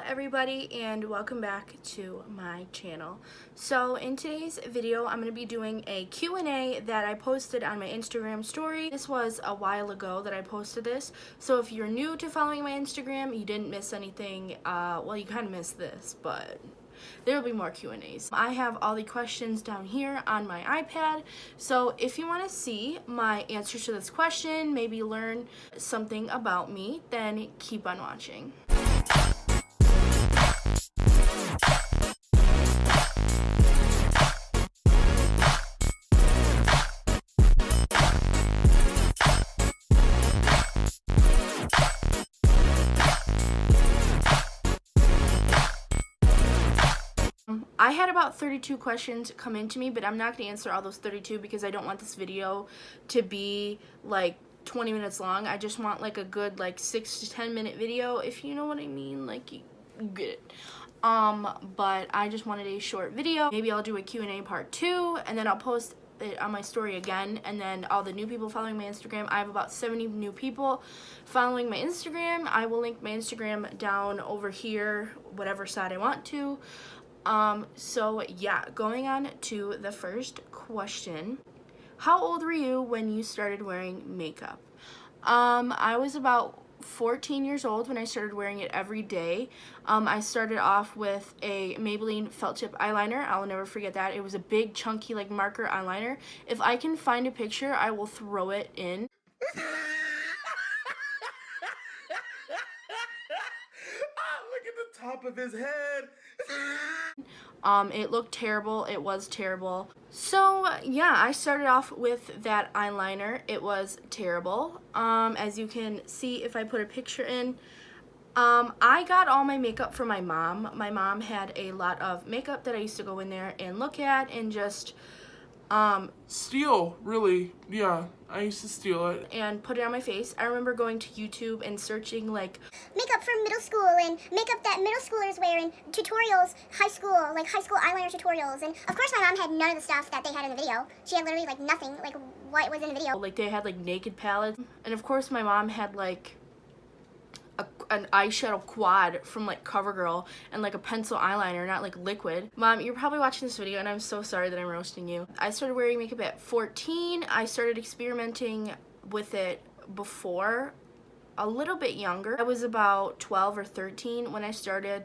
everybody, and welcome back to my channel. So in today's video I'm going to be doing a Q&A that I posted on my Instagram story. This was a while ago that I posted this, so if you're new to following my Instagram, you didn't miss anything. Well, you kind of missed this, but there will be more Q&As. I have all the questions down here on my iPad, so if you want to see my answers to this question, maybe learn something about me, then keep on watching. I had about 32 questions come into me, but I'm not going to answer all those 32 because I don't want this video to be like 20 minutes long. I just want like a good like 6 to 10 minute video, if you know what I mean, like you get it. But I just wanted a short video. Maybe I'll do a Q&A part 2, and then I'll post it on my story again, and then all the new people following my Instagram. I have about 70 new people following my Instagram. I will link my Instagram down over here, whatever side I want to. So yeah, going on to the first question. How old were you when you started wearing makeup? I was about 14 years old when I started wearing it every day. I started off with a Maybelline felt tip eyeliner. I'll never forget that. It was a big chunky like marker eyeliner. If I can find a picture, I will throw it in. Look at the top of his head. It looked terrible. It was terrible. So yeah, I started off with that eyeliner. It was terrible. As you can see, if I put a picture in, I got all my makeup from my mom. My mom had a lot of makeup that I used to go in there and look at and just Steal, really. Yeah, I used to steal it. and put it on my face. I remember going to YouTube and searching like makeup from middle school and makeup that middle schoolers wear and tutorials, high school eyeliner tutorials. And of course my mom had none of the stuff that they had in the video. She had literally like nothing like what was in the video. they had like naked palettes, and of course my mom had like an eyeshadow quad from like CoverGirl and like a pencil eyeliner, not like liquid. Mom, you're probably watching this video and I'm so sorry that I'm roasting you. I started wearing makeup at 14. I started experimenting with it before, a little bit younger. I was about 12 or 13 when I started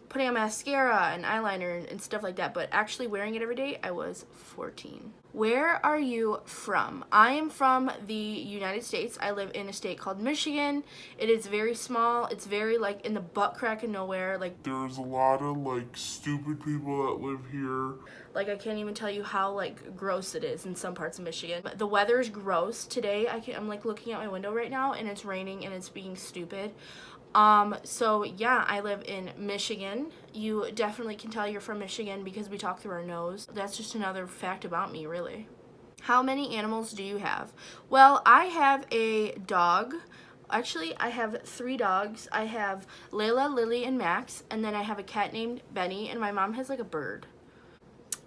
putting on mascara and eyeliner and stuff like that, but actually wearing it every day, I was 14. Where are you from? I am from the United States. I live in a state called Michigan. It is very small. It's very like in the butt crack of nowhere. Like There's a lot of like stupid people that live here. Like I can't even tell you how like gross it is in some parts of Michigan. The weather is gross today. I'm like looking out my window right now and it's raining and it's being stupid. So yeah, I live in Michigan. You definitely can tell you're from Michigan because we talk through our nose. That's just another fact about me, really. How many animals do you have? Well, I have a dog. Actually, I have 3 dogs. I have Layla, Lily, and Max, and then I have a cat named Benny, and my mom has like a bird.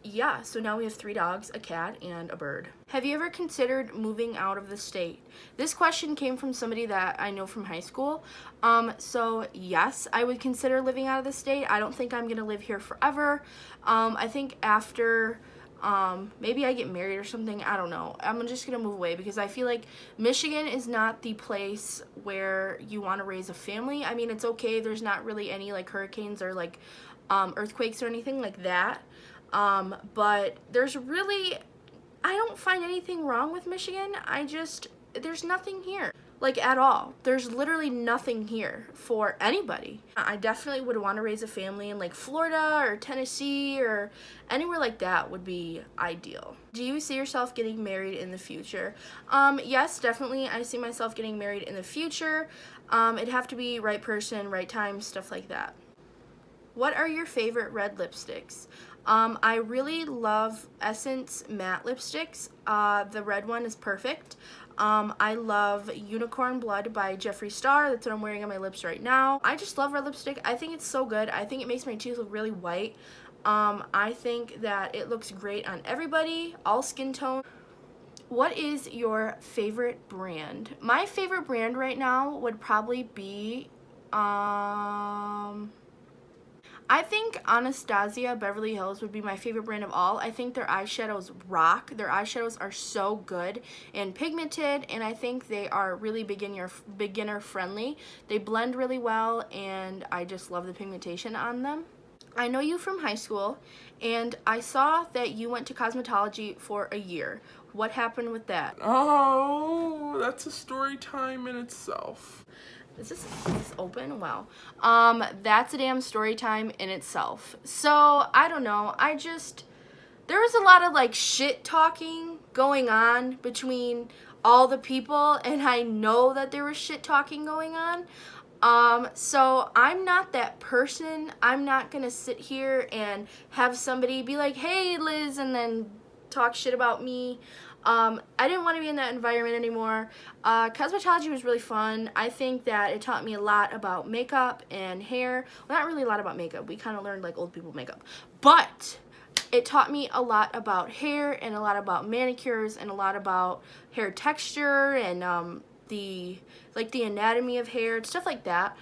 Yeah, so now we have 3 dogs, a cat, and a bird. Have you ever considered moving out of the state? This question came from somebody that I know from high school. So yes, I would consider living out of the state. I don't think I'm gonna live here forever. I think after maybe I get married or something, I don't know. I'm just gonna move away because I feel like Michigan is not the place where you want to raise a family. I mean, it's okay. There's not really any like hurricanes or like earthquakes or anything like that. But there's really, I don't find anything wrong with Michigan. There's nothing here, like at all. There's literally nothing here for anybody. I definitely would want to raise a family in like Florida or Tennessee or anywhere like that would be ideal. Do you see yourself getting married in the future? Yes, definitely. I see myself getting married in the future. It'd have to be right person, right time, stuff like that. What are your favorite red lipsticks? I really love Essence matte lipsticks. The red one is perfect. I love Unicorn Blood by Jeffree Star. That's what I'm wearing on my lips right now. I just love red lipstick. I think it's so good. I think it makes my teeth look really white. I think that it looks great on everybody, all skin tone. What is your favorite brand? My favorite brand right now would probably be I think Anastasia Beverly Hills would be my favorite brand of all. I think their eyeshadows rock. Their eyeshadows are so good and pigmented, and I think they are really beginner friendly. They blend really well, and I just love the pigmentation on them. I know you from high school, and I saw that you went to cosmetology for a year. What happened with that? Oh, that's a story time in itself. Is this open? Wow. That's a damn story time in itself. So, I don't know. There was a lot of like shit talking going on between all the people, and I know that there was shit talking going on. So I'm not that person. I'm not gonna sit here and have somebody be like, hey Liz, and then talk shit about me. I didn't want to be in that environment anymore. Cosmetology was really fun. I think that it taught me a lot about makeup and hair. Well, not really a lot about makeup. We kind of learned like old people makeup. But it taught me a lot about hair and a lot about manicures and a lot about hair texture and the anatomy of hair and stuff like that.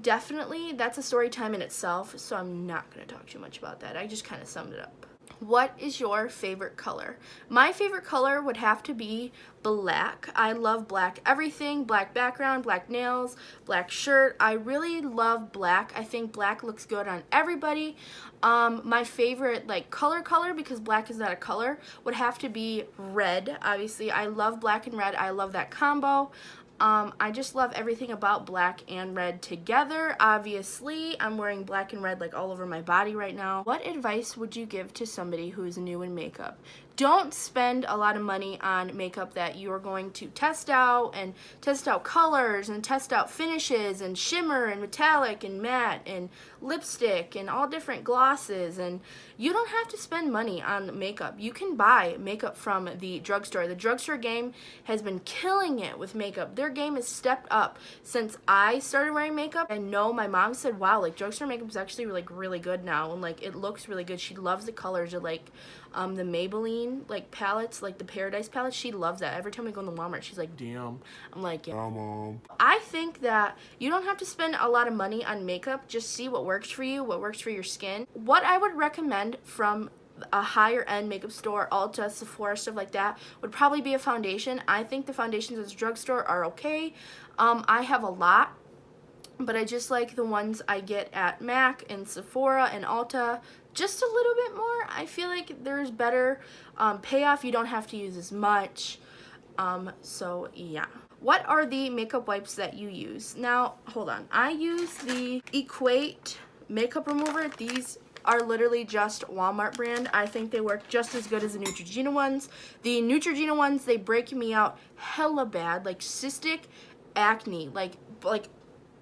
Definitely that's a story time in itself, so I'm not going to talk too much about that. I just kind of summed it up. What is your favorite color? My favorite color would have to be black. I love black everything, black background, black nails, black shirt. I really love black. I think black looks good on everybody. My favorite like color, because black is not a color, would have to be red. Obviously, I love black and red. I love that combo. I just love everything about black and red together. Obviously, I'm wearing black and red like all over my body right now. What advice would you give to somebody who is new in makeup? Don't spend a lot of money on makeup that you're going to test out and test out colors and test out finishes and shimmer and metallic and matte and lipstick and all different glosses. And you don't have to spend money on makeup. You can buy makeup from the drugstore. The drugstore game has been killing it with makeup. Their game has stepped up since I started wearing makeup. I know my mom said, wow, like drugstore makeup is actually like really good now, and like it looks really good. She loves the colors of like the Maybelline like palettes, like the Paradise palette. She loves that. Every time we go in the Walmart, she's like, Damn. I'm like, yeah. Mom. I think that you don't have to spend a lot of money on makeup. Just see what works for you, what works for your skin. What I would recommend from a higher end makeup store, Ulta, Sephora, stuff like that, would probably be a foundation. I think the foundations at the drugstore are okay. I have a lot, but I just like the ones I get at MAC and Sephora and Ulta just a little bit more. I feel like there's better payoff. You don't have to use as much. So yeah. What are the makeup wipes that you use? Now, hold on. I use the Equate makeup remover. These are literally just Walmart brand. I think they work just as good as the Neutrogena ones. The Neutrogena ones, they break me out hella bad, like cystic acne, like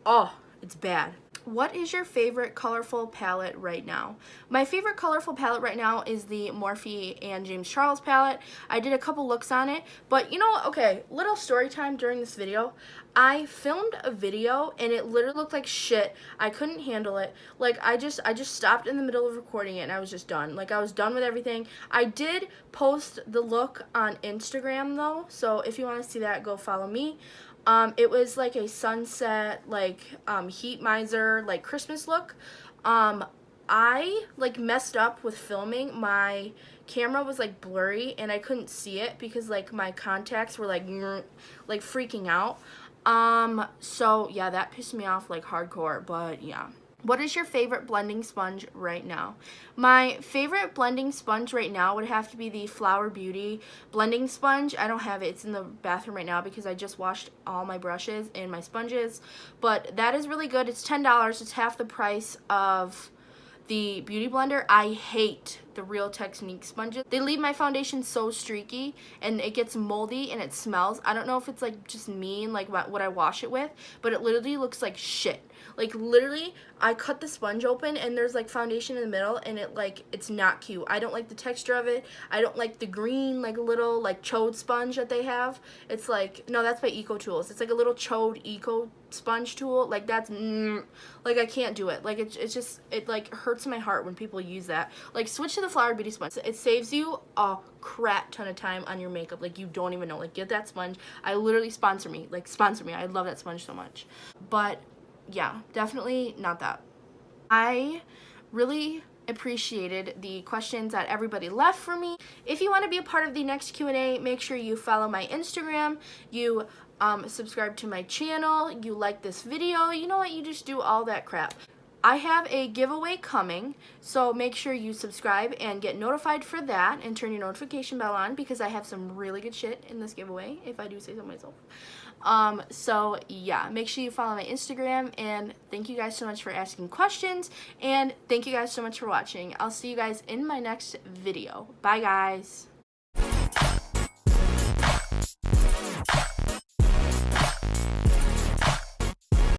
oh, it's bad. What is your favorite colorful palette right now? My favorite colorful palette right now is the Morphe and James Charles palette. I did a couple looks on it, but you know, okay, little story time during this video. I filmed a video and it literally looked like shit. I couldn't handle it. Like I just stopped in the middle of recording it and I was just done. Like I was done with everything. I did post the look on Instagram though, so if you want to see that, go follow me. It was like a sunset, like, heat miser, like Christmas look. I like messed up with filming. My camera was like blurry and I couldn't see it because like my contacts were like freaking out. So yeah, that pissed me off like hardcore, but yeah. What is your favorite blending sponge right now? My favorite blending sponge right now would have to be the Flower Beauty blending sponge. I don't have it. It's in the bathroom right now because I just washed all my brushes and my sponges. But that is really good. It's $10. It's half the price of the Beauty Blender. I hate the Real Technique sponges. They leave my foundation so streaky and it gets moldy and it smells. I don't know if it's like just me and like what I wash it with, but it literally looks like shit. Like literally, I cut the sponge open and there's like foundation in the middle and it's not cute. I don't like the texture of it. I don't like the green like little like chode sponge that they have. It's like, no, that's by Eco Tools. It's like a little chode eco sponge tool. Like that's like I can't do it. Like it like hurts my heart when people use that. Like switch to the Flower Beauty sponge. It saves you a crap ton of time on your makeup. Like you don't even know. Like get that sponge. I literally sponsor me. I love that sponge so much. But yeah, definitely not that. I really appreciated the questions that everybody left for me. If you want to be a part of the next Q&A, make sure you follow my Instagram, you subscribe to my channel, you like this video, you know what, you just do all that crap. I have a giveaway coming, so make sure you subscribe and get notified for that and turn your notification bell on because I have some really good shit in this giveaway, if I do say so myself. So yeah, make sure you follow my Instagram, and thank you guys so much for asking questions, and thank you guys so much for watching. I'll see you guys in my next video. Bye guys.